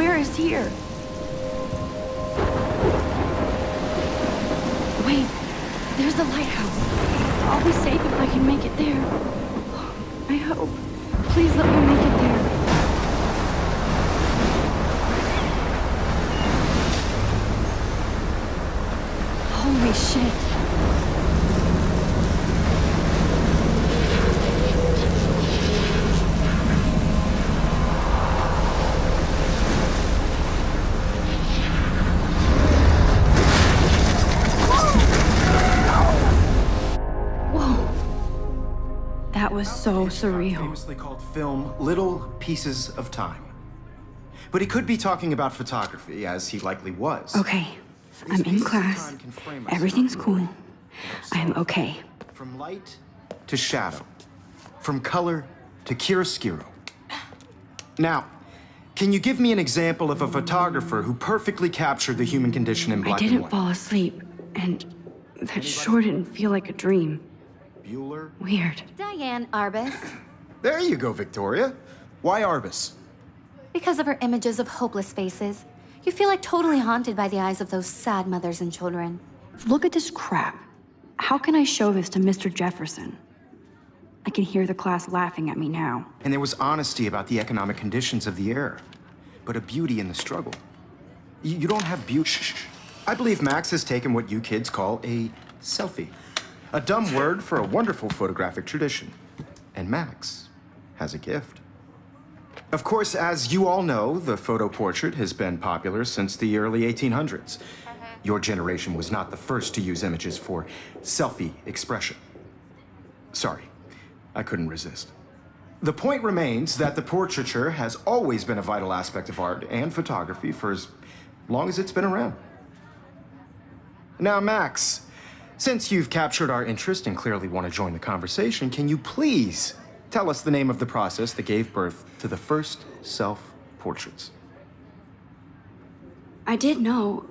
swear is here. Wait, there's the lighthouse. I'll be safe if I can make it there. I hope. Please let me make it there. Holy shit. That was so surreal. Famously called film Little Pieces of Time. But he could be talking about photography, as he likely was. Okay, I'm in class. Everything's cool. I am okay. From light to shadow. From color to chiaroscuro. Now, can you give me an example of a photographer who perfectly captured the human condition in black and I didn't white? fall asleep, and that sure didn't feel like a dream. Bueller? Weird. Diane Arbus. There you go, Victoria. Why Arbus? Because of her images of hopeless faces, you feel like totally haunted by the eyes of those sad mothers and children. Look at this crap. How can I show this to Mr. Jefferson? I can hear the class laughing at me now. And there was honesty about the economic conditions of the era, but a beauty in the struggle. You don't have beauty. Shh. I believe Max has taken what you kids call a selfie. A dumb word for a wonderful photographic tradition. And Max has a gift. Of course, as you all know, the photo portrait has been popular since the early 1800s. Your generation was not the first to use images for selfie expression. Sorry, I couldn't resist. The point remains that the portraiture has always been a vital aspect of art and photography for as long as it's been around. Now, Max, since you've captured our interest and clearly want to join the conversation, can you please tell us the name of the process that gave birth to the first self-portraits? I did know,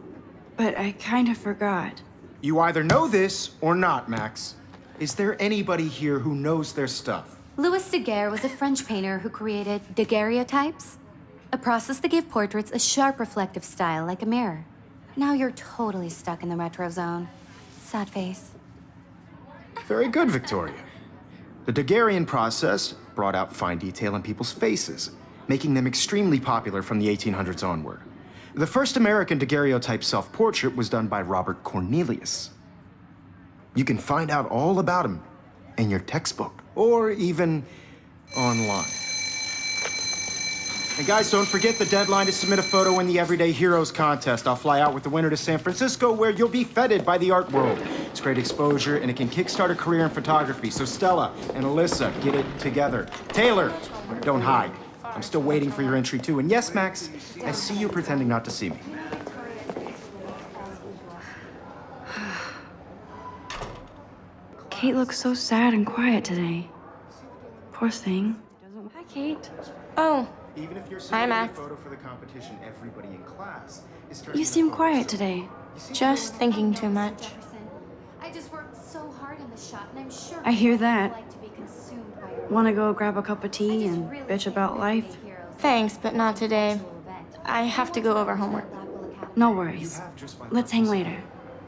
but I kind of forgot. You either know this or not, Max. Is there anybody here who knows their stuff? Louis Daguerre was a French painter who created daguerreotypes, a process that gave portraits a sharp reflective style like a mirror. Now you're totally stuck in the retro zone. Sad face. Very good, Victoria. The Daguerrean process brought out fine detail in people's faces, making them extremely popular from the 1800s onward. The first American daguerreotype self-portrait was done by Robert Cornelius. You can find out all about him in your textbook, or even online. And guys, don't forget the deadline to submit a photo in the Everyday Heroes contest. I'll fly out with the winner to San Francisco, where you'll be feted by the art world. It's great exposure, and it can kickstart a career in photography. So Stella and Alyssa, get it together. Taylor, don't hide. I'm still waiting for your entry, too. And yes, Max, I see you pretending not to see me. Kate looks so sad and quiet today. Poor thing. Hi, Kate. Oh, Even if you're Hi, submitting a Max. photo for the competition, everybody in class is You seem quiet today. just thinking too much. I just worked so hard in the shot, and I'm sure I hear that. like to be consumed by your Want to go grab a cup of tea and bitch about life? Thanks, but not today. I have to go over homework. No worries. Let's hang later.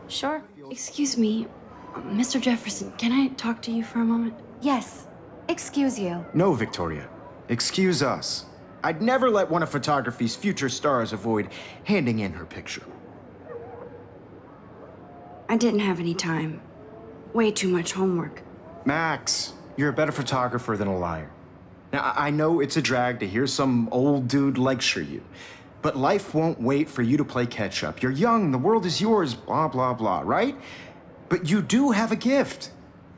Sure. Excuse me, Mr. Jefferson, can I talk to you for a moment? Yes. Excuse you. No, Victoria. Excuse us. I'd never let one of photography's future stars avoid handing in her picture. I didn't have any time. Way too much homework. Max, you're a better photographer than a liar. Now, I know it's a drag to hear some old dude lecture you, but life won't wait for you to play catch up. You're young, the world is yours, blah, blah, blah, right? But you do have a gift.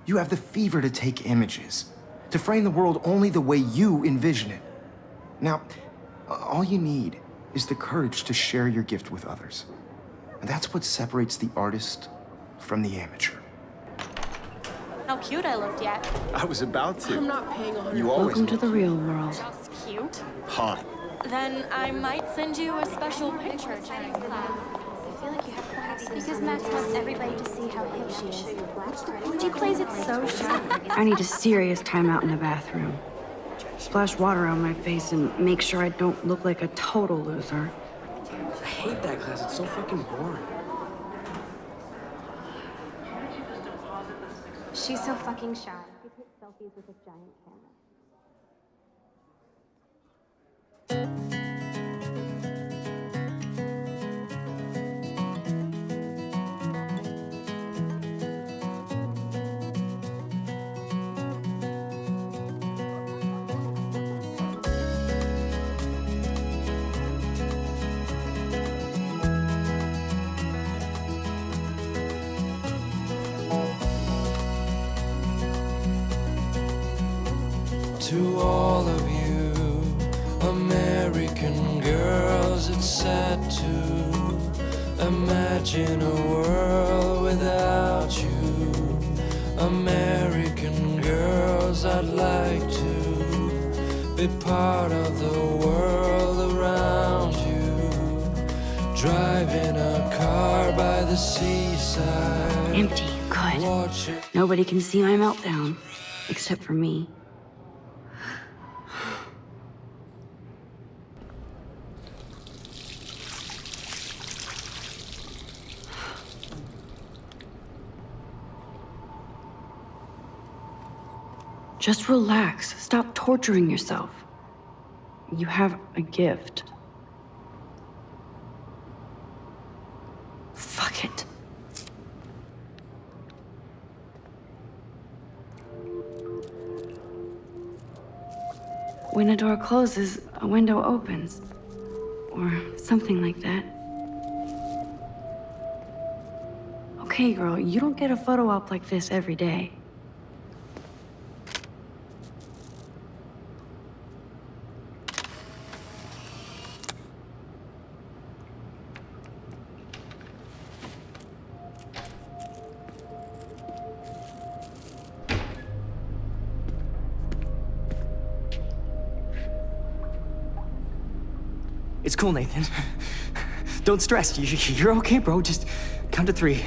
You have the fever to take images, to frame the world only the way you envision it. Now, all you need is the courage to share your gift with others. And that's what separates the artist from the amateur. How cute I looked yet. I was about to. I'm not paying on You always Welcome to the real world. Just cute. hot. Then I might send you a special picture during class. Because Max wants everybody to see how hip she is. She plays it so sharp. I need a serious timeout in the bathroom. Splash water on my face and make sure I don't look like a total loser. I hate that class. It's so fucking boring. She's so fucking shy. She takes selfies with a giant camera. To all of you American girls, it's sad to imagine a world without you. American girls, I'd like to be part of the world around you. Driving a car by the seaside. Empty. Good. Watching. Nobody can see my meltdown. Except for me. Just relax. Stop torturing yourself. You have a gift. Fuck it. When a door closes, a window opens. Or something like that. Okay, girl, you don't get a photo op like this every day. It's cool, Nathan. Don't stress. You're okay, bro. Just count to 3.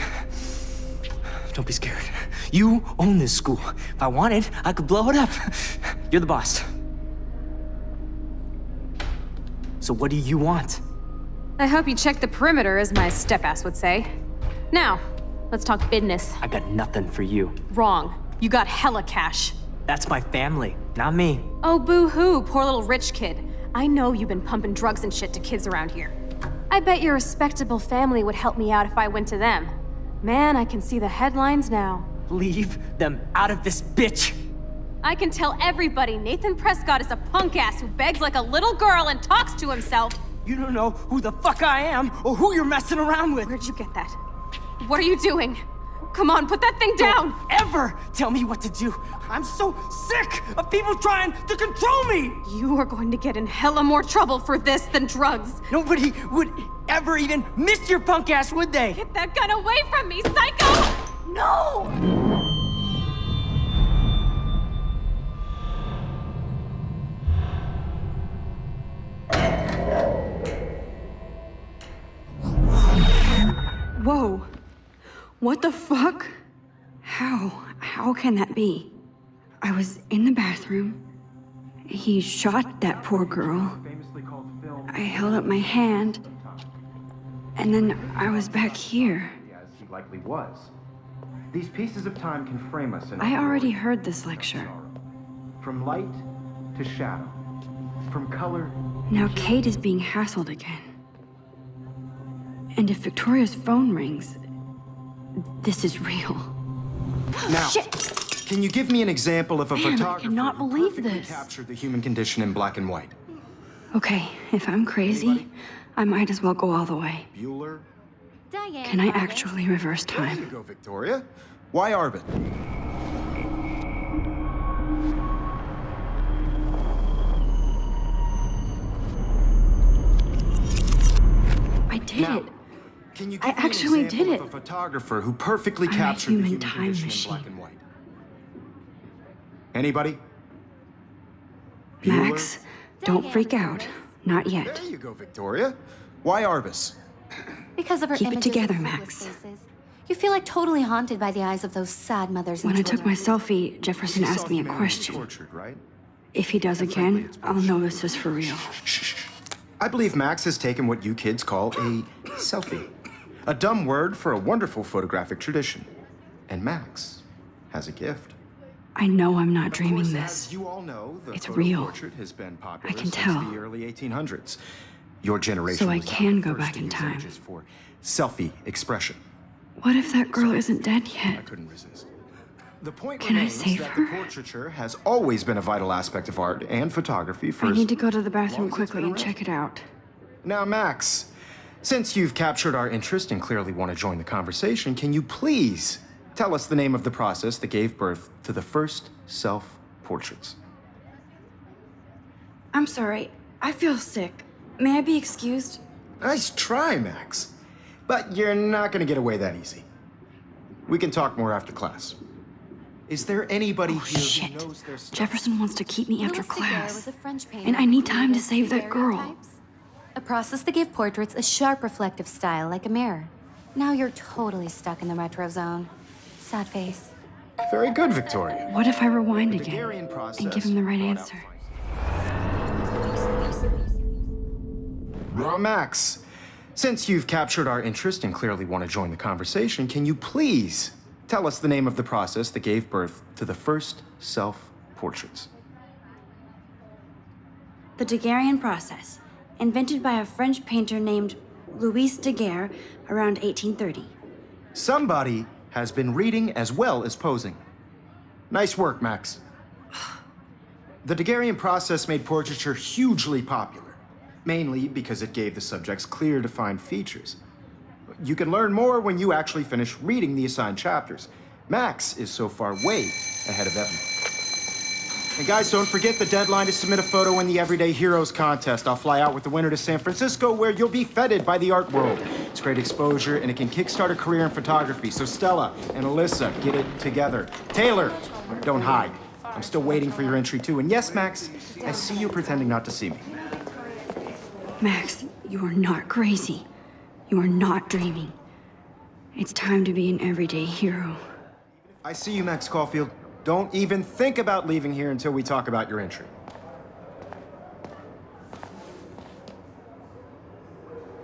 Don't be scared. You own this school. If I wanted, I could blow it up. You're the boss. So what do you want? I hope you check the perimeter, as my step-ass would say. Now, let's talk business. I got nothing for you. Wrong. You got hella cash. That's my family, not me. Oh, boo-hoo, poor little rich kid. I know you've been pumping drugs and shit to kids around here. I bet your respectable family would help me out if I went to them. Man, I can see the headlines now. Leave them out of this bitch! I can tell everybody Nathan Prescott is a punk ass who begs like a little girl and talks to himself. You don't know who the fuck I am or who you're messing around with. Where'd you get that? What are you doing? Come on, put that thing down! Don't ever tell me what to do. I'm so sick of people trying to control me. You are going to get in hella more trouble for this than drugs. Nobody would ever even miss your punk ass, would they? Get that gun away from me, psycho! No! Whoa. What the fuck? How can that be? I was in the bathroom. He shot that poor girl. I held up my hand. And then I was back here. As he likely was. These pieces of time can frame us in I already heard this lecture. From light to shadow. From color. Now Kate is being hassled again. And if Victoria's phone rings, this is real. Now, Shit. Can you give me an example of a Man, I photographer cannot who believe perfectly this. captured the human condition in black and white? Okay, if I'm crazy, I might as well go all the way. Bueller? Diane. Can I Arbus. actually reverse There you time? go, Victoria. Why Arbit? I did Now, it. can you I give me actually an example did of it. a photographer who perfectly I'm a captured the human human time condition machine. in black and white? Anybody? Max, don't Diane freak out. Arbus. Not yet. There you go, Victoria. Why Arbus? Because of her Keep it images together, of homeless Max. faces. You feel like totally haunted by the eyes of those sad mothers and When I took children. my selfie, Jefferson You saw asked me a humanity question. Tortured, right? If he does And frankly, again, it's I'll bullshit. know this is for real. Shh. I believe Max has taken what you kids call a selfie. A dumb word for a wonderful photographic tradition. And Max has a gift. I know I'm not Of dreaming course, this. as you all know, the It's photo real. portrait has been popular I can since tell. the early 1800s. Your generation So I was not can the go first back to in use time. images for selfie expression. What if that girl isn't dead I yet? couldn't resist. The point Can I remains save that her? the portraiture has always been a vital aspect of art and photography for I as need to go to the long bathroom as it's quickly been and around. check it out. Now, Max, since you've captured our interest and clearly want to join the conversation, can you please tell us the name of the process that gave birth to the first self-portraits? I'm sorry. I feel sick. May I be excused? Nice try, Max. But you're not going to get away that easy. We can talk more after class. Is there anybody Oh, here shit. who knows their stuff? Jefferson wants to keep me after Louis Daguerre class. was a French painter And I who need time to created save that girl. daguerreotypes, a process that gave portraits a sharp reflective style like a mirror. Now you're totally stuck in the retro zone. Sad face. Very good, Victoria. What if I rewind The again Daguerrean process and give him the right brought out answer? Well, Max, since you've captured our interest and clearly want to join the conversation, can you please tell us the name of the process that gave birth to the first self-portraits? The Daguerrean process, invented by a French painter named Louis Daguerre around 1830. Somebody has been reading as well as posing. Nice work, Max. The Daguerrean process made portraiture hugely popular, mainly because it gave the subjects clear, defined features. You can learn more when you actually finish reading the assigned chapters. Max is so far way ahead of everyone. And guys, don't forget the deadline to submit a photo in the Everyday Heroes contest. I'll fly out with the winner to San Francisco, where you'll be feted by the art world. It's great exposure, and it can kickstart a career in photography. So Stella and Alyssa, get it together. Taylor, don't hide. I'm still waiting for your entry, too. And yes, Max, I see you pretending not to see me. Max, you are not crazy. You are not dreaming. It's time to be an everyday hero. I see you, Max Caulfield. Don't even think about leaving here until we talk about your entry.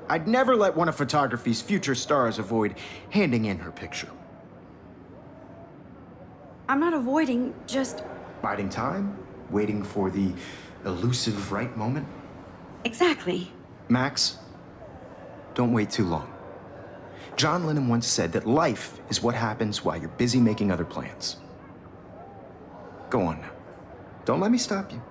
I'd never let one of photography's future stars avoid handing in her picture. I'm not avoiding, just Biding time, waiting for the elusive right moment. exactly. Max, don't wait too long. John Lennon once said that life is what happens while you're busy making other plans. Go on now. Don't let me stop you.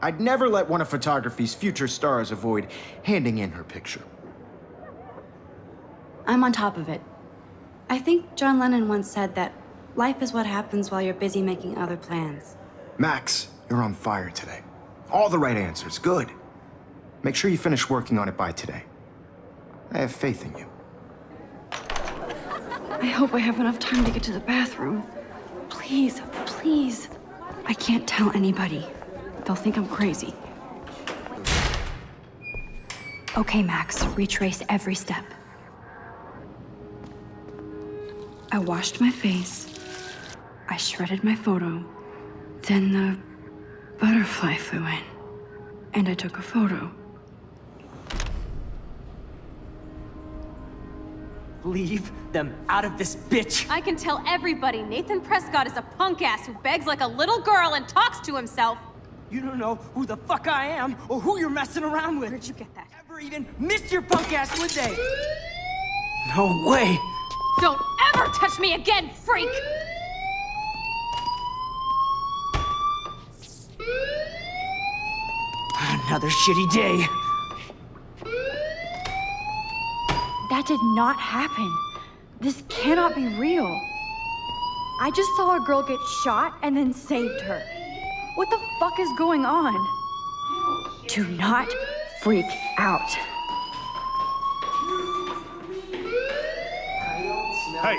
I'd never let one of photography's future stars avoid handing in her picture. I'm on top of it. I think John Lennon once said that life is what happens while you're busy making other plans. Max, you're on fire today. All the right answers, good. Make sure you finish working on it by today. I have faith in you. I hope I have enough time to get to the bathroom. Please, please. I can't tell anybody. They'll think I'm crazy. Okay, Max, retrace every step. I washed my face. I shredded my photo. Then the butterfly flew in. And I took a photo. Leave them out of this bitch. I can tell everybody Nathan Prescott is a punk ass who begs like a little girl and talks to himself. You don't know who the fuck I am or who you're messing around with. Where'd you get that? Ever even missed your punk ass, would they? No way. Don't ever touch me again, freak! Another shitty day. That did not happen. This cannot be real. I just saw a girl get shot and then saved her. What the fuck is going on? Do not freak out. Hey,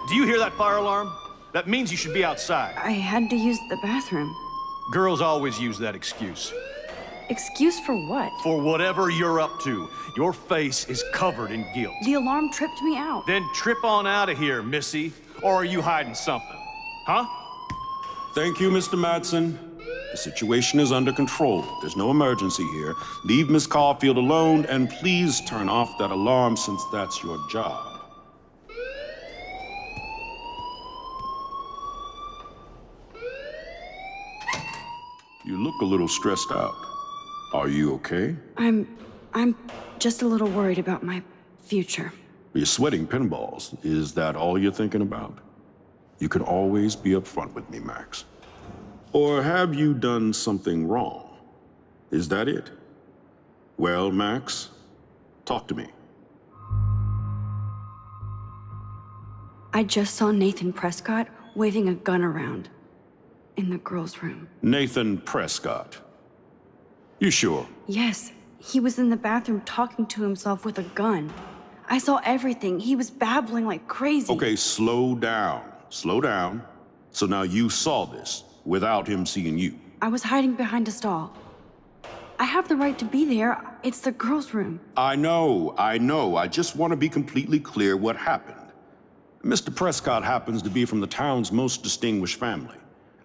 do you hear that fire alarm? That means you should be outside. I had to use the bathroom. Girls always use that excuse. Excuse for what? For whatever you're up to, your face is covered in guilt. The alarm tripped me out. Then trip on out of here, Missy. Or are you hiding something? Huh? Thank you, Mr. Madsen. The situation is under control. There's no emergency here. Leave Miss Caulfield alone, and please turn off that alarm since that's your job. You look a little stressed out. Are you okay? I'm just a little worried about my future. You're sweating pinballs. Is that all you're thinking about? You can always be upfront with me, Max. Or have you done something wrong? Is that it? Well, Max, talk to me. I just saw Nathan Prescott waving a gun around in the girls' room. Nathan Prescott. You sure? Yes, he was in the bathroom talking to himself with a gun. I saw everything. He was babbling like crazy. Okay, slow down. Slow down. So now you saw this without him seeing you. I was hiding behind a stall. I have the right to be there. It's the girls' room. I know. I just want to be completely clear what happened. Mr. Prescott happens to be from the town's most distinguished family,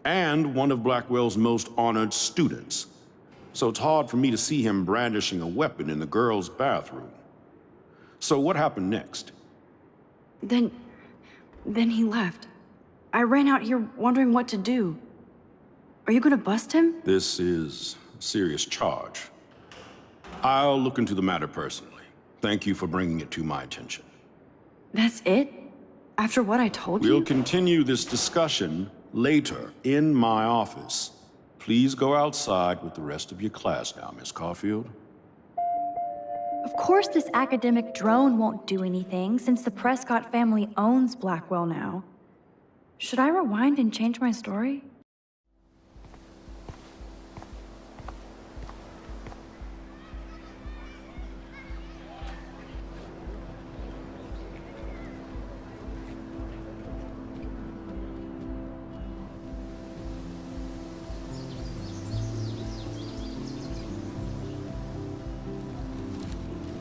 and one of Blackwell's most honored students. So it's hard for me to see him brandishing a weapon in the girls' bathroom. So what happened next? Then he left. I ran out here wondering what to do. Are you gonna bust him? This is a serious charge. I'll look into the matter personally. Thank you for bringing it to my attention. That's it? After what I told you? We'll continue this discussion later in my office. Please go outside with the rest of your class now, Miss Caulfield. Of course this academic drone won't do anything, since the Prescott family owns Blackwell now. Should I rewind and change my story?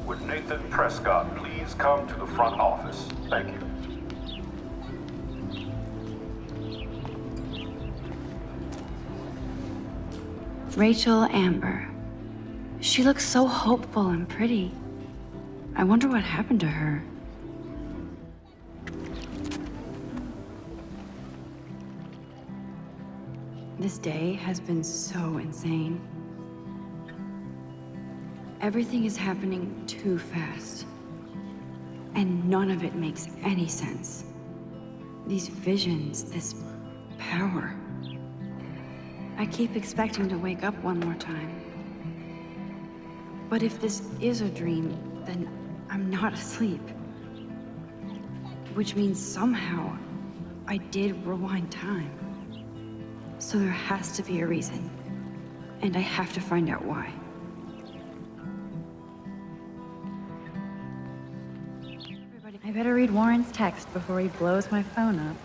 Would Nathan Prescott please come to the front office? Thank you. Rachel Amber. She looks so hopeful and pretty. I wonder what happened to her. This day has been so insane. Everything is happening too fast. And none of it makes any sense. These visions, this power. I keep expecting to wake up one more time. But if this is a dream, then I'm not asleep. Which means somehow I did rewind time. So there has to be a reason. And I have to find out why. I better read Warren's text before he blows my phone up.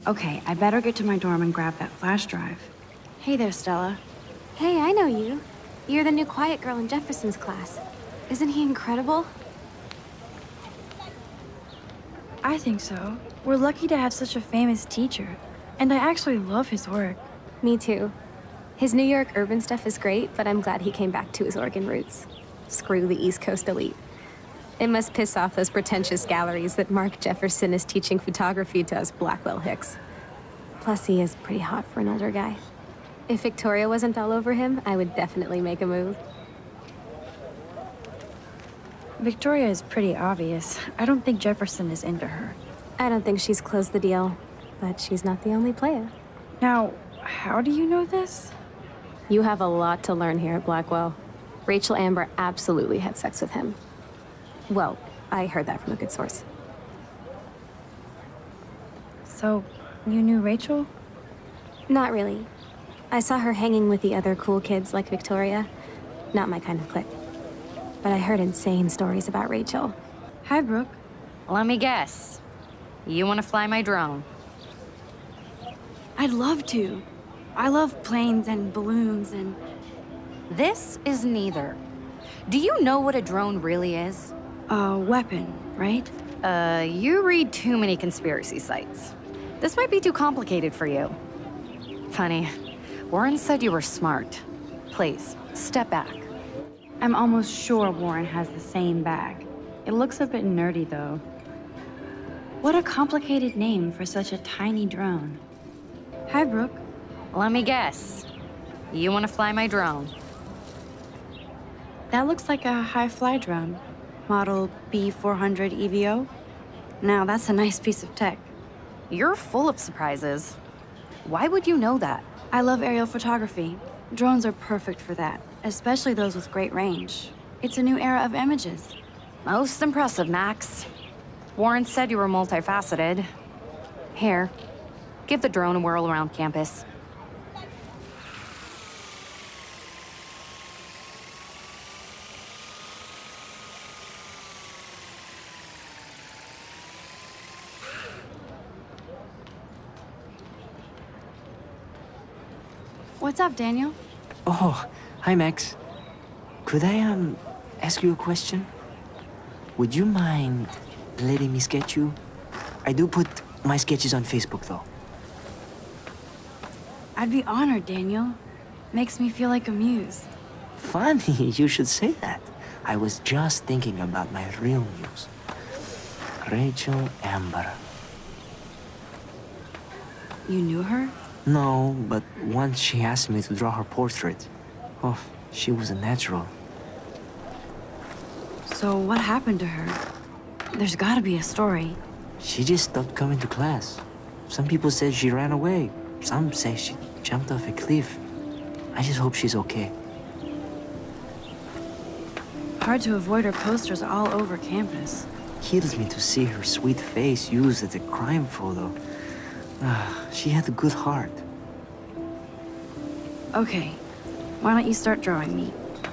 Okay, I better get to my dorm and grab that flash drive. Hey there, Stella. Hey, I know you. You're the new quiet girl in Jefferson's class. Isn't he incredible? I think so. We're lucky to have such a famous teacher. And I actually love his work. Me too. His New York urban stuff is great, but I'm glad he came back to his Oregon roots. Screw the East Coast elite. It must piss off those pretentious galleries that Mark Jefferson is teaching photography to us Blackwell hicks. Plus, he is pretty hot for an older guy. If Victoria wasn't all over him, I would definitely make a move. Victoria is pretty obvious. I don't think Jefferson is into her. I don't think she's closed the deal, but she's not the only player. Now, how do you know this? You have a lot to learn here at Blackwell. Rachel Amber absolutely had sex with him. Well, I heard that from a good source. So, you knew Rachel? Not really. I saw her hanging with the other cool kids like Victoria. Not my kind of clique. But I heard insane stories about Rachel. Hi, Brooke. Let me guess. You want to fly my drone? I'd love to. I love planes and balloons and This is neither. Do you know what a drone really is? A weapon, right? You read too many conspiracy sites. This might be too complicated for you. Funny. Warren said you were smart. Please, step back. I'm almost sure Warren has the same bag. It looks a bit nerdy, though. What a complicated name for such a tiny drone. Hi, Brooke. Let me guess. You want to fly my drone? That looks like a high-fly drone. Model B400 EVO. Now, that's a nice piece of tech. You're full of surprises. Why would you know that? I love aerial photography. Drones are perfect for that, especially those with great range. It's a new era of images. Most impressive, Max. Warren said you were multifaceted. Here, give the drone a whirl around campus. What's up, Daniel? Oh, hi, Max. Could I, ask you a question? Would you mind letting me sketch you? I do put my sketches on Facebook, though. I'd be honored, Daniel. Makes me feel like a muse. Funny, you should say that. I was just thinking about my real muse. Rachel Amber. You knew her? No, but once she asked me to draw her portrait. Oh, she was a natural. So what happened to her? There's gotta be a story. She just stopped coming to class. Some people said she ran away. Some say she jumped off a cliff. I just hope she's okay. Hard to avoid her posters all over campus. Kills me to see her sweet face used as a crime photo. She had a good heart. Okay, why don't you start drawing me?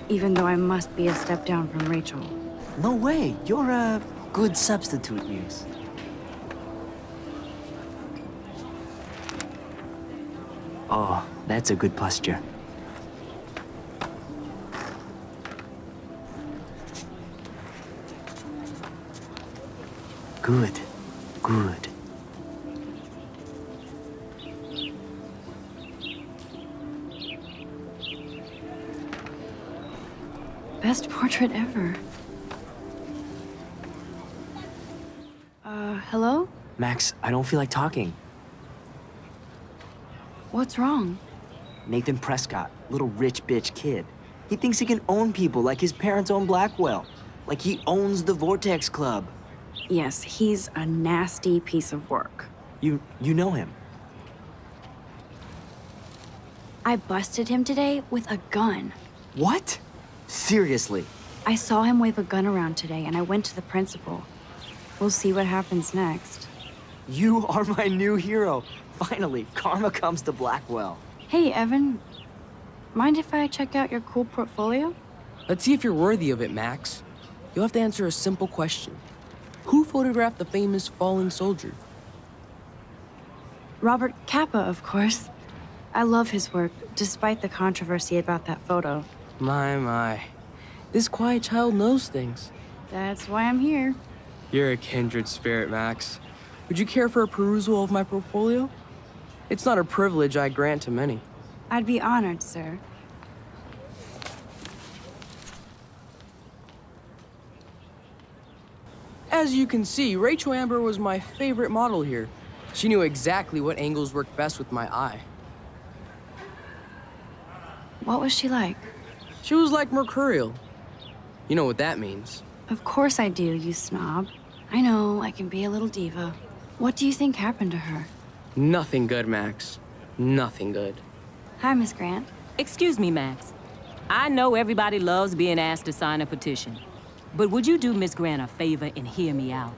Even though I must be a step down from Rachel. No way, you're a good substitute, Muse. Oh, that's a good posture. Good, good. Best portrait ever. Hello? Max, I don't feel like talking. What's wrong? Nathan Prescott, little rich bitch kid. He thinks he can own people like his parents own Blackwell. Like he owns the Vortex Club. Yes, he's a nasty piece of work. You know him? I busted him today with a gun. What? Seriously? I saw him wave a gun around today and I went to the principal. We'll see what happens next. You are my new hero. Finally, karma comes to Blackwell. Hey, Evan. Mind if I check out your cool portfolio? Let's see if you're worthy of it, Max. You'll have to answer a simple question. Who photographed the famous fallen soldier? Robert Capa, of course. I love his work, despite the controversy about that photo. My. This quiet child knows things. That's why I'm here. You're a kindred spirit, Max. Would you care for a perusal of my portfolio? It's not a privilege I grant to many. I'd be honored, sir. As you can see, Rachel Amber was my favorite model here. She knew exactly what angles worked best with my eye. What was she like? She was like mercurial. You know what that means. Of course I do, you snob. I know, I can be a little diva. What do you think happened to her? Nothing good, Max. Nothing good. Hi, Miss Grant. Excuse me, Max. I know everybody loves being asked to sign a petition. But would you do Miss Grant a favor and hear me out?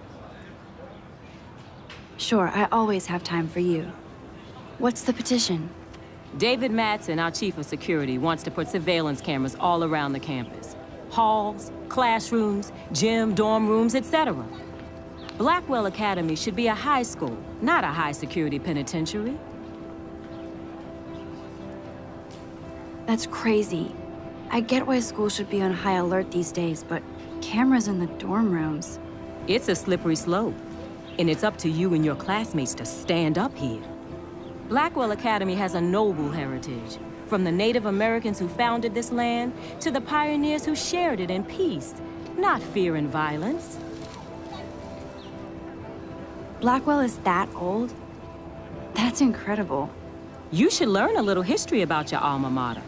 Sure, I always have time for you. What's the petition? David Madsen, our chief of security, wants to put surveillance cameras all around the campus. Halls, classrooms, gym, dorm rooms, etc. Blackwell Academy should be a high school, not a high-security penitentiary. That's crazy. I get why school should be on high alert these days, but cameras in the dorm rooms. It's a slippery slope, and it's up to you and your classmates to stand up here. Blackwell Academy has a noble heritage, from the Native Americans who founded this land to the pioneers who shared it in peace, not fear and violence. Blackwell is that old? That's incredible. You should learn a little history about your alma mater.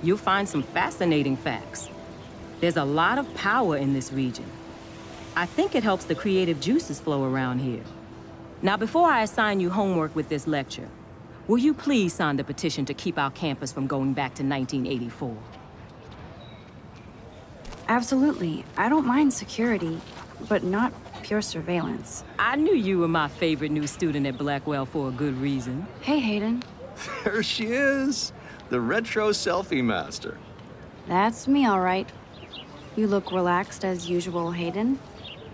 You'll find some fascinating facts. There's a lot of power in this region. I think it helps the creative juices flow around here. Now, before I assign you homework with this lecture, will you please sign the petition to keep our campus from going back to 1984? Absolutely. I don't mind security, but not pure surveillance. I knew you were my favorite new student at Blackwell for a good reason. Hey, Hayden. There she is, the retro selfie master. That's me, all right. You look relaxed as usual, Hayden.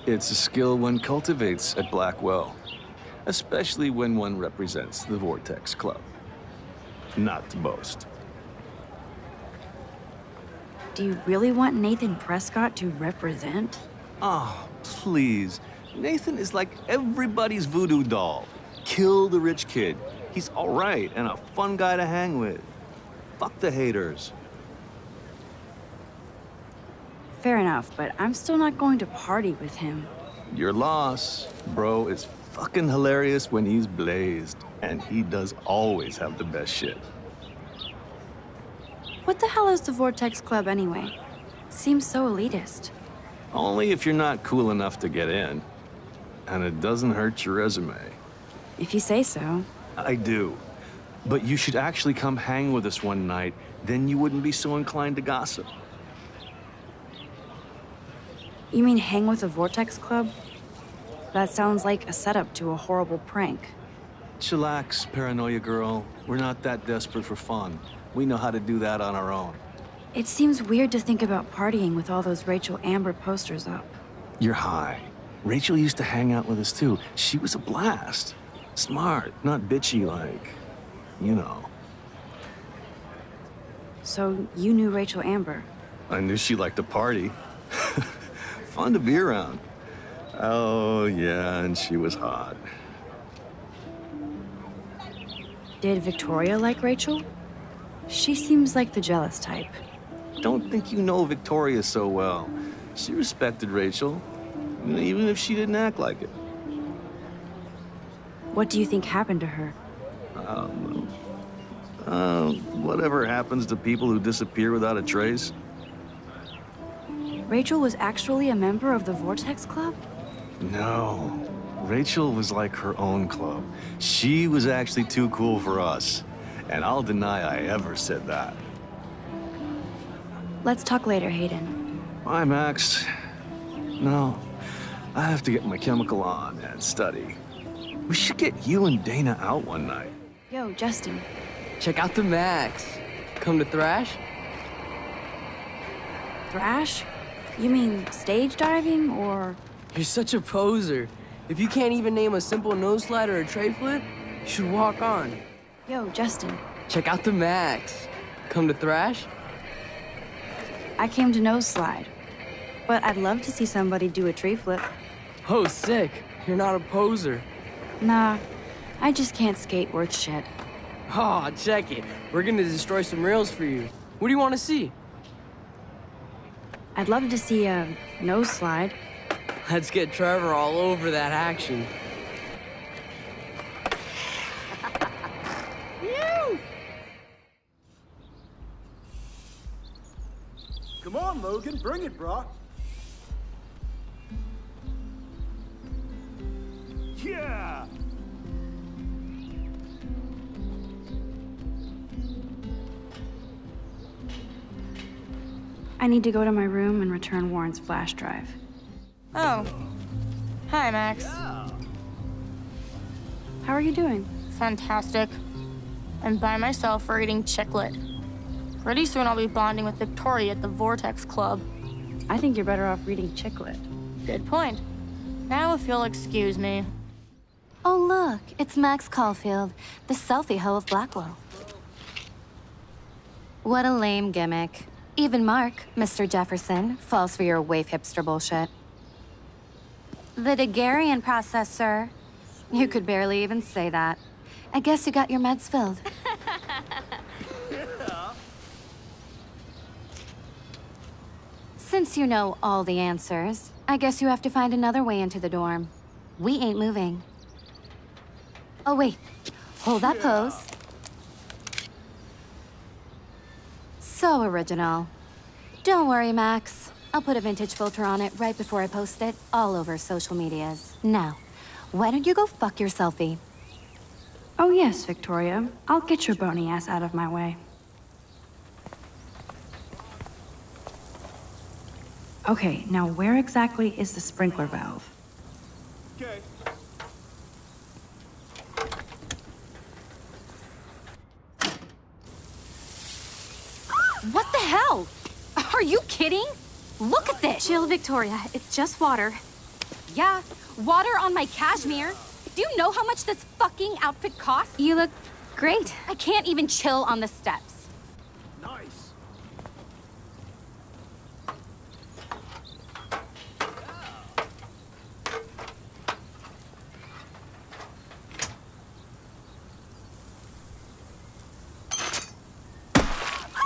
It's a skill one cultivates at Blackwell, especially when one represents the Vortex Club. Not to boast. Do you really want Nathan Prescott to represent? Oh, please. Nathan is like everybody's voodoo doll. Kill the rich kid. He's all right and a fun guy to hang with. Fuck the haters. Fair enough, but I'm still not going to party with him. Your loss, bro, is fucking hilarious when he's blazed. And he does always have the best shit. What the hell is the Vortex Club anyway? Seems so elitist. Only if you're not cool enough to get in. And it doesn't hurt your resume. If you say so. I do. But you should actually come hang with us one night, then you wouldn't be so inclined to gossip. You mean hang with the Vortex Club? That sounds like a setup to a horrible prank. Chillax, paranoia girl. We're not that desperate for fun. We know how to do that on our own. It seems weird to think about partying with all those Rachel Amber posters up. You're high. Rachel used to hang out with us too. She was a blast. Smart, not bitchy like, you know. So you knew Rachel Amber? I knew she liked to party. Fun to be around. Oh, yeah, and she was hot. Did Victoria like Rachel? She seems like the jealous type. Don't think you know Victoria so well. She respected Rachel, even if she didn't act like it. What do you think happened to her? I don't know. Whatever happens to people who disappear without a trace. Rachel was actually a member of the Vortex Club? No. Rachel was like her own club. She was actually too cool for us. And I'll deny I ever said that. Let's talk later, Hayden. Bye, Max. No, I have to get my chemical on and study. We should get you and Dana out one night. Yo, Justin. Check out the Max. Come to Thrash? Thrash? You mean stage diving, or...? You're such a poser. If you can't even name a simple nose slide or a tray flip, you should walk on. Yo, Justin. Check out the Max. Come to Thrash? I came to nose slide. But I'd love to see somebody do a tree flip. Oh, sick. You're not a poser. Nah, I just can't skate worth shit. Oh, check it. We're gonna destroy some rails for you. What do you want to see? I'd love to see a nose slide. Let's get Trevor all over that action. Come on, Logan, bring it, bro. Yeah! I need to go to my room and return Warren's flash drive. Oh. Hi, Max. How are you doing? Fantastic. I'm by myself reading Chicklet. Pretty soon I'll be bonding with Victoria at the Vortex Club. I think you're better off reading Chicklet. Good point. Now if you'll excuse me. Oh, look, it's Max Caulfield, the selfie hoe of Blackwell. What a lame gimmick. Even Mark, Mr. Jefferson, falls for your waif hipster bullshit. The Daguerrean process, sir. You could barely even say that. I guess you got your meds filled. Since you know all the answers, I guess you have to find another way into the dorm. We ain't moving. Oh, wait. Hold that pose. So original. Don't worry, Max. I'll put a vintage filter on it right before I post it all over social medias. Now, why don't you go fuck your selfie? Oh yes, Victoria. I'll get your bony ass out of my way. Okay, now where exactly is the sprinkler valve? Okay. What the hell? Are you kidding? Look at this! Chill, Victoria. It's just water. Yeah, water on my cashmere. Do you know how much this fucking outfit costs? You look great. I can't even chill on the steps. Nice.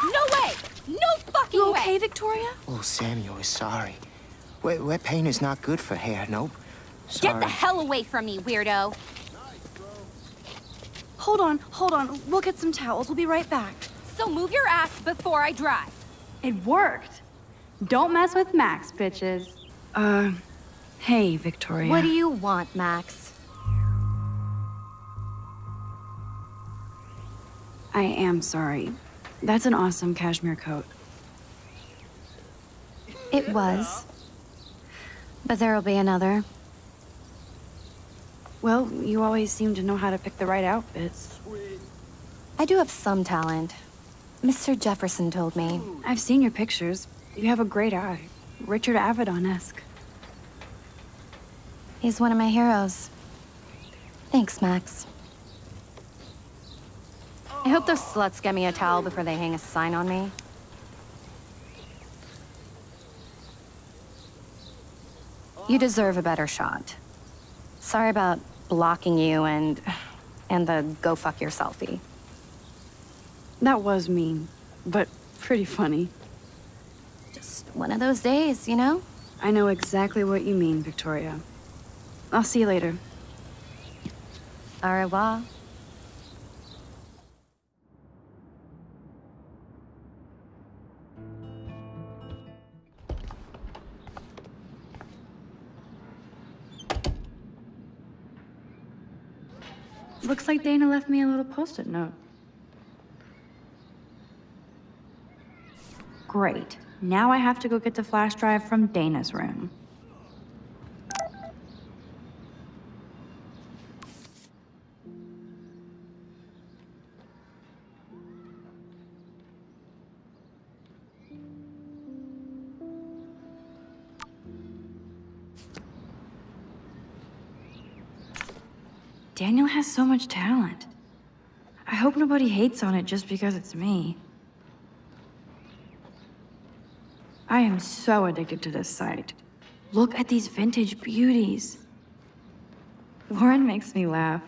No way! No fucking You way! okay, Victoria? Oh, Samuel is sorry. Wet paint is not good for hair, nope. Sorry. Get the hell away from me, weirdo! Hold on. We'll get some towels. We'll be right back. So move your ass before I drive. It worked. Don't mess with Max, bitches. Hey, Victoria. What do you want, Max? I am sorry. That's an awesome cashmere coat. It was. But there'll be another. Well, you always seem to know how to pick the right outfits. I do have some talent. Mr. Jefferson told me. I've seen your pictures. You have a great eye. Richard Avedon-esque. He's one of my heroes. Thanks, Max. I hope those sluts get me a towel before they hang a sign on me. You deserve a better shot. Sorry about blocking you and the go fuck your selfie. That was mean, but pretty funny. Just one of those days, you know? I know exactly what you mean, Victoria. I'll see you later. Au revoir. Looks like Dana left me a little post-it note. Great. Now I have to go get the flash drive from Dana's room. Daniel has so much talent. I hope nobody hates on it just because it's me. I am so addicted to this site. Look at these vintage beauties. Lauren makes me laugh.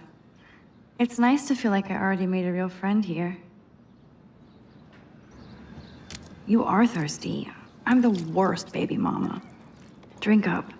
It's nice to feel like I already made a real friend here. You are thirsty. I'm the worst baby mama. Drink up.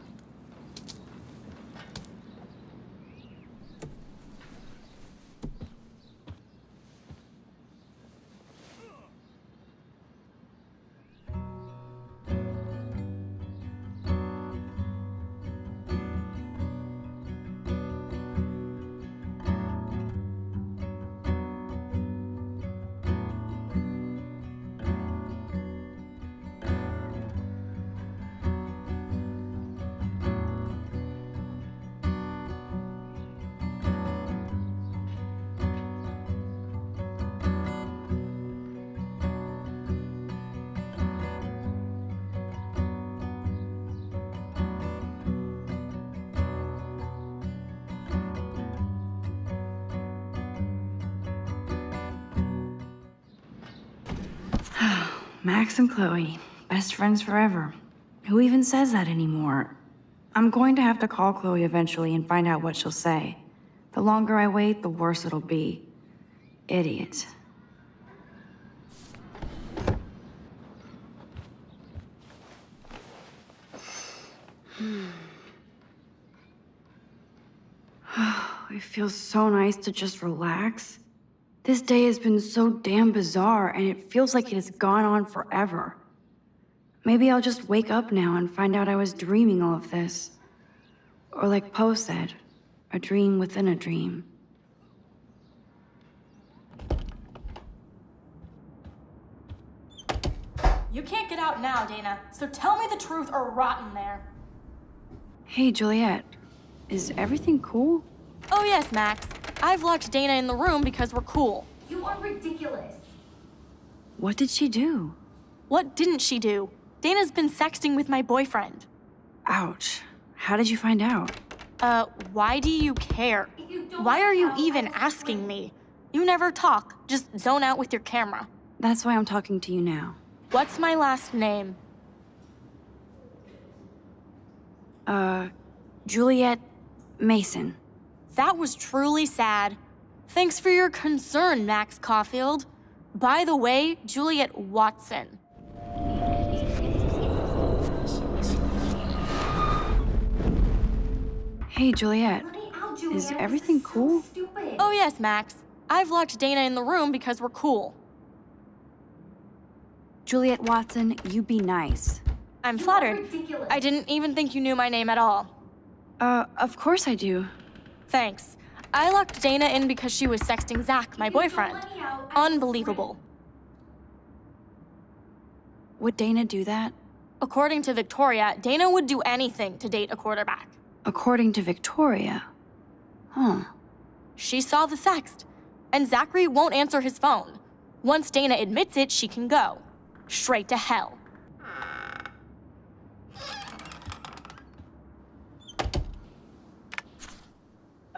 Max and Chloe, best friends forever. Who even says that anymore? I'm going to have to call Chloe eventually and find out what she'll say. The longer I wait, the worse it'll be. Idiot. It feels so nice to just relax. This day has been so damn bizarre, and it feels like it has gone on forever. Maybe I'll just wake up now and find out I was dreaming all of this. Or like Poe said, a dream within a dream. You can't get out now, Dana, so tell me the truth or rot in there. Hey, Juliet. Is everything cool? Oh yes, Max. I've locked Dana in the room because we're cool. You are ridiculous. What did she do? What didn't she do? Dana's been sexting with my boyfriend. Ouch. How did you find out? Why do you care? Why are you even asking me? You never talk, just zone out with your camera. That's why I'm talking to you now. What's my last name? Juliet Mason. That was truly sad. Thanks for your concern, Max Caulfield. By the way, Juliet Watson. Hey, Juliet. Is everything cool? Oh yes, Max. I've locked Dana in the room because we're cool. Juliet Watson, you be nice. I'm flattered. I didn't even think you knew my name at all. Of course I do. Thanks. I locked Dana in because she was sexting Zach, my boyfriend. Unbelievable. Would Dana do that? According to Victoria, Dana would do anything to date a quarterback. According to Victoria? Huh. She saw the sext, and Zachary won't answer his phone. Once Dana admits it, she can go. Straight to hell.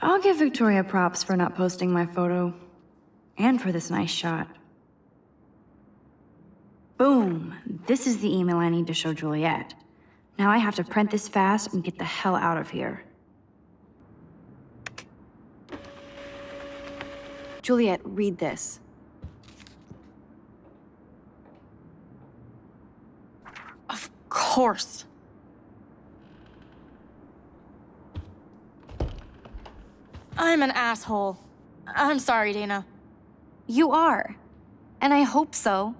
I'll give Victoria props for not posting my photo. And for this nice shot. Boom! This is the email I need to show Juliet. Now I have to print this fast and get the hell out of here. Juliet, read this. Of course. I'm an asshole. I'm sorry, Dana. You are. And I hope so.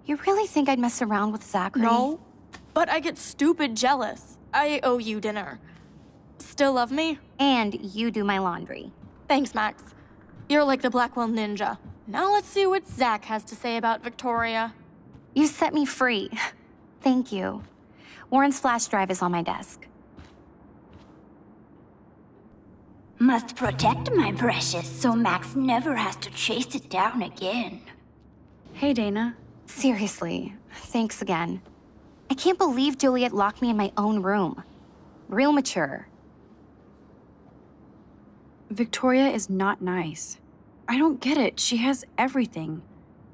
You really think I'd mess around with Zachary? No, but I get stupid jealous. I owe you dinner. Still love me? And you do my laundry. Thanks, Max. You're like the Blackwell Ninja. Now let's see what Zach has to say about Victoria. You set me free. Thank you. Warren's flash drive is on my desk. Must protect my precious so Max never has to chase it down again. Hey, Dana. Seriously, thanks again. I can't believe Juliet locked me in my own room. Real mature. Victoria is not nice. I don't get it. She has everything.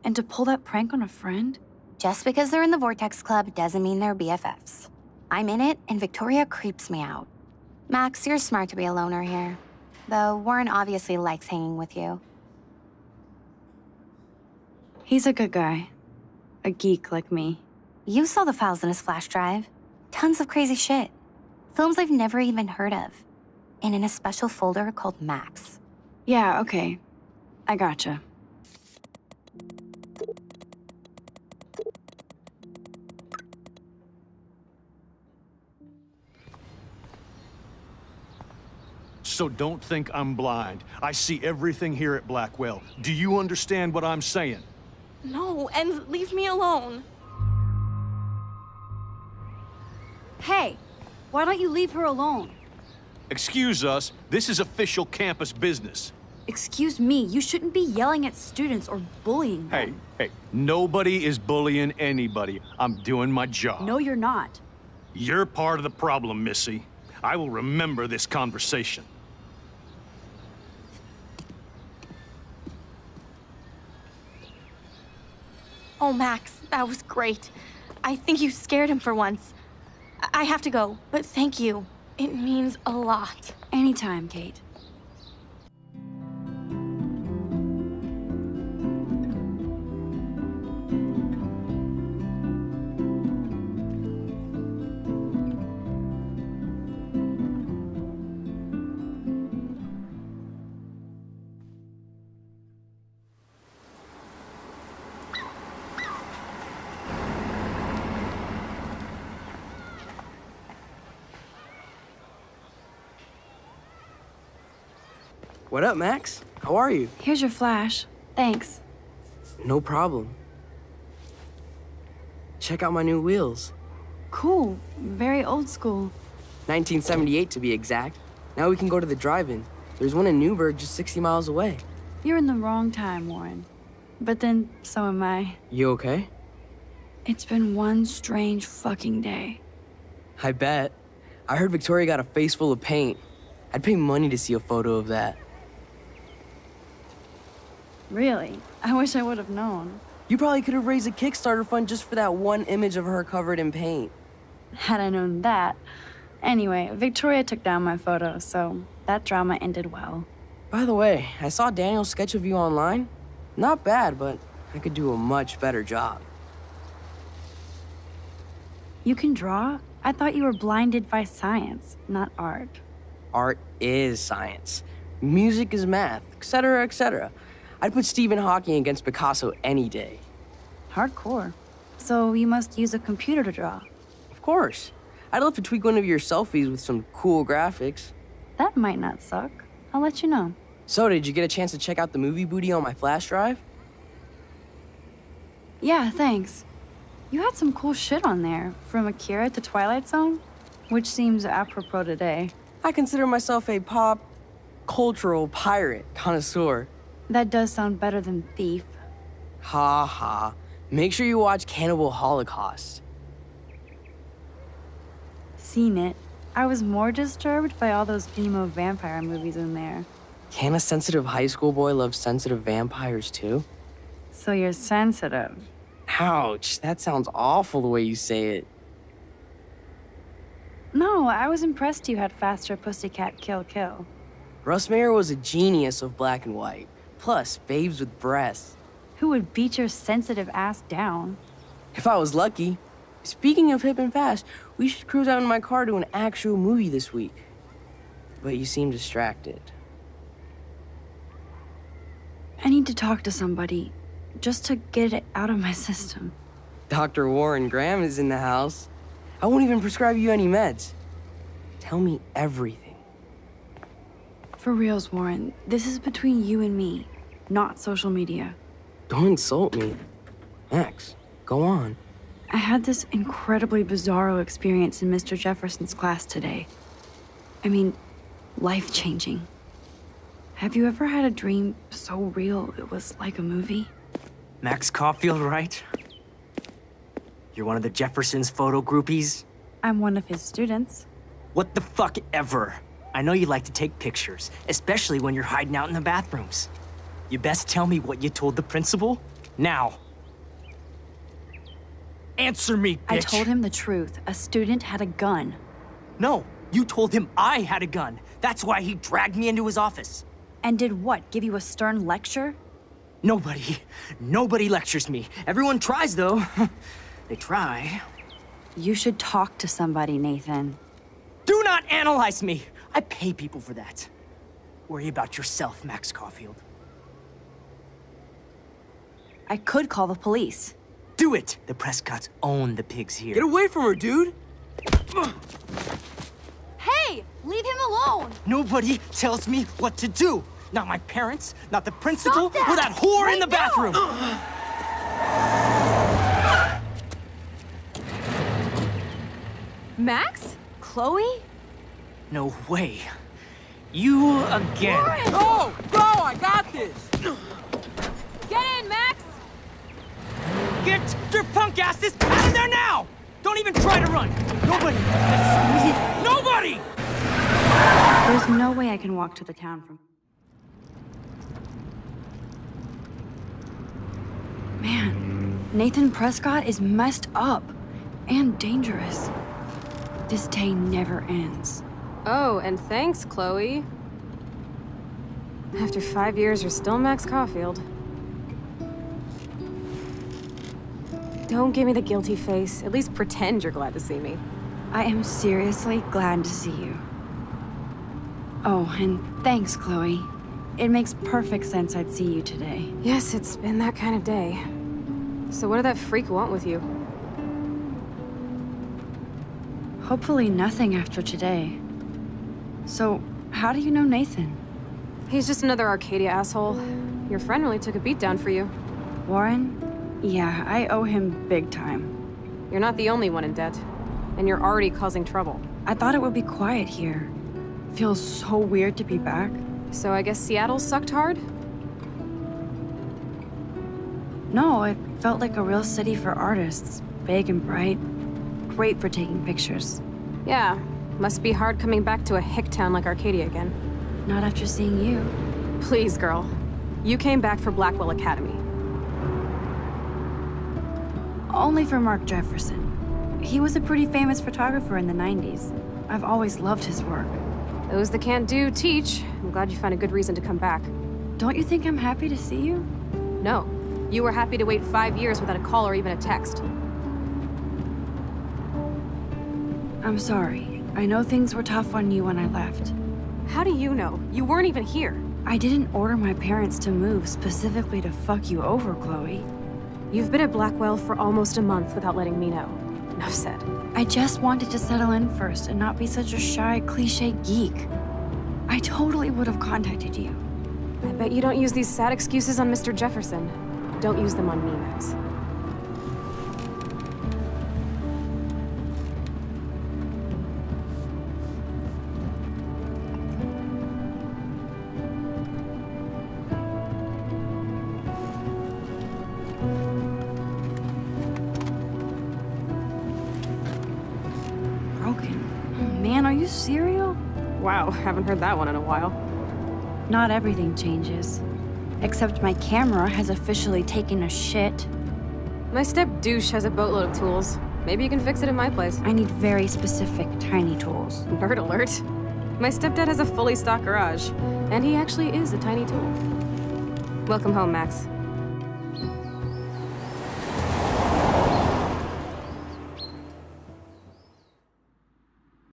And to pull that prank on a friend? Just because they're in the Vortex Club doesn't mean they're BFFs. I'm in it, and Victoria creeps me out. Max, you're smart to be a loner here. Though Warren obviously likes hanging with you. He's a good guy. A geek like me. You saw the files in his flash drive. Tons of crazy shit. Films I've never even heard of. And in a special folder called Max. Yeah, okay. I gotcha. So don't think I'm blind. I see everything here at Blackwell. Do you understand what I'm saying? No, and leave me alone. Hey, why don't you leave her alone? Excuse us, this is official campus business. Excuse me, you shouldn't be yelling at students or bullying them. Hey, nobody is bullying anybody. I'm doing my job. No, you're not. You're part of the problem, Missy. I will remember this conversation. Oh, Max, that was great. I think you scared him for once. I have to go, but thank you. It means a lot. Anytime, Kate. What up, Max? How are you? Here's your flash. Thanks. No problem. Check out my new wheels. Cool. Very old school. 1978 to be exact. Now we can go to the drive-in. There's one in Newburgh just 60 miles away. You're in the wrong time, Warren. But then, so am I. You okay? It's been one strange fucking day. I bet. I heard Victoria got a face full of paint. I'd pay money to see a photo of that. Really? I wish I would have known. You probably could have raised a Kickstarter fund just for that one image of her covered in paint. Had I known that. Anyway, Victoria took down my photo, so that drama ended well. By the way, I saw Daniel's sketch of you online. Not bad, but I could do a much better job. You can draw? I thought you were blinded by science, not art. Art is science. Music is math, etc., etc. I'd put Stephen Hawking against Picasso any day. Hardcore. So you must use a computer to draw. Of course. I'd love to tweak one of your selfies with some cool graphics. That might not suck. I'll let you know. So, did you get a chance to check out the movie booty on my flash drive? Yeah, thanks. You had some cool shit on there, from Akira to Twilight Zone, which seems apropos today. I consider myself a pop cultural pirate connoisseur. That does sound better than thief. Ha ha. Make sure you watch Cannibal Holocaust. Seen it. I was more disturbed by all those emo vampire movies in there. Can a sensitive high school boy love sensitive vampires too? So you're sensitive. Ouch, that sounds awful the way you say it. No, I was impressed you had faster Pussycat Kill Kill. Russ Meyer was a genius of black and white. Plus, babes with breasts. Who would beat your sensitive ass down? If I was lucky. Speaking of hip and fast, we should cruise out in my car to an actual movie this week. But you seem distracted. I need to talk to somebody, just to get it out of my system. Dr. Warren Graham is in the house. I won't even prescribe you any meds. Tell me everything. For reals, Warren, this is between you and me, not social media. Don't insult me. Max, go on. I had this incredibly bizarro experience in Mr. Jefferson's class today. I mean, life-changing. Have you ever had a dream so real it was like a movie? Max Caulfield, right? You're one of the Jefferson's photo groupies? I'm one of his students. What the fuck ever? I know you like to take pictures, especially when you're hiding out in the bathrooms. You best tell me what you told the principal, now. Answer me, bitch! I told him the truth. A student had a gun. No, you told him I had a gun. That's why he dragged me into his office. And did what, give you a stern lecture? Nobody lectures me. Everyone tries, though. They try. You should talk to somebody, Nathan. Do not analyze me! I pay people for that. Worry about yourself, Max Caulfield. I could call the police. Do it! The Prescotts own the pigs here. Get away from her, dude! Hey! Leave him alone! Nobody tells me what to do! Not my parents, not the principal, or that whore in the bathroom! Max? Chloe? No way. You again. Warren! Go! Go! I got this! Get in, Max! Get your punk asses out of there now! Don't even try to run! Nobody! Nobody! There's no way I can walk to the town from... Man, Nathan Prescott is messed up and dangerous. This day never ends. Oh, and thanks, Chloe. After 5 years, you're still Max Caulfield. Don't give me the guilty face. At least pretend you're glad to see me. I am seriously glad to see you. Oh, and thanks, Chloe. It makes perfect sense I'd see you today. Yes, it's been that kind of day. So what did that freak want with you? Hopefully nothing after today. So, how do you know Nathan? He's just another Arcadia asshole. Your friend really took a beat down for you. Warren? Yeah, I owe him big time. You're not the only one in debt. And you're already causing trouble. I thought it would be quiet here. Feels so weird to be back. So I guess Seattle sucked hard? No, it felt like a real city for artists. Big and bright. Great for taking pictures. Yeah, must be hard coming back to a hick town like Arcadia again. Not after seeing you. Please, girl. You came back for Blackwell Academy. Only for Mark Jefferson. He was a pretty famous photographer in the 90s. I've always loved his work. Those that can't do, teach. I'm glad you find a good reason to come back. Don't you think I'm happy to see you? No. You were happy to wait 5 years without a call or even a text. I'm sorry. I know things were tough on you when I left. How do you know? You weren't even here. I didn't order my parents to move specifically to fuck you over, Chloe. You've been at Blackwell for almost a month without letting me know. Enough said. I just wanted to settle in first and not be such a shy, cliche geek. I totally would have contacted you. I bet you don't use these sad excuses on Mr. Jefferson. Don't use them on me, Max. Man, are you serial? Wow, haven't heard that one in a while. Not everything changes. Except my camera has officially taken a shit. My step-douche has a boatload of tools. Maybe you can fix it in my place. I need very specific, tiny tools. Nerd alert. My stepdad has a fully stocked garage, and he actually is a tiny tool. Welcome home, Max.